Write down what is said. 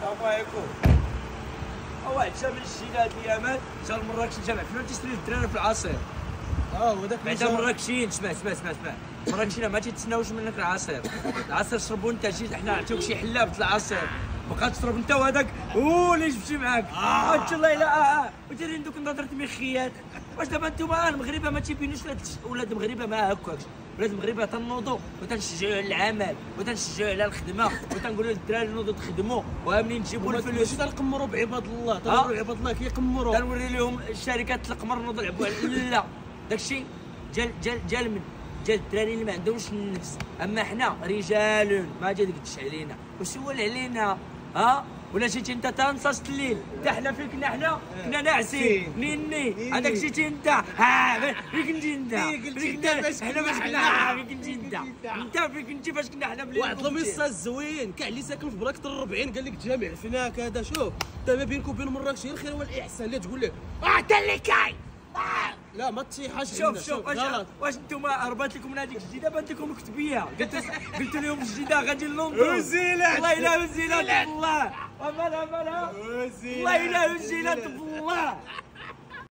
السلام عليكم. واحد شاب الشيله هاد الايامات جا لمراكش جامع فين تيشري الدراري في العصير. هو داك بعدا مراكشين اسمع مراكشين ما تيتسناوش منك العصير شربوا انت جيت حنا نعطيوك شي حلاب د العصير بقى تشرب انت وهذاك اللي جبتي معاك ان شاء الله الا وديرين دوك النظره مخيات. واش دابا نتوما المغاربه ما تيبينوش ولاد المغاربه ما هكاكش. ولاد المغاربه تنوضوا وتنشجعوا على العمل وتنشجعوا على الخدمه وتنقولوا للدراري نوضوا تخدموا ومنين تجيبوا الفلوس ماشي تنقمروا بعباد الله تنوروا عباد الله كيقمروا تنوري لهم الشركات القمر نوضوا يلعبوا لا داكشي جال من جال الدراري اللي ما عندهمش النفس. اما حنا رجال ما جاتكش علينا وسول علينا ولا جيتي انت تنصت الليل حتى حنا فين كنا حنا كنا ناعسين نيني هذاك جيتي انت فين كنتي انت حنا فاش كنا فين كنتي انت فين كنتي فاش كنا حنا بليل. واحد الميساج زوين كاع اللي ساكن في براكه 40 قال لك جامع الفناك هذا شوف دابا بينك وبين مراكش هي الخير والاحسان اللي تقول لك انت اللي كاين لا ما تيحاش. شوف واش نتوما هربات لكم من هذيك الجديده بانت لكم مكتبيه قلت لهم الجديده غادي لندن وزيلات والله الا وزيلات بالله والله الا وزيلات بالله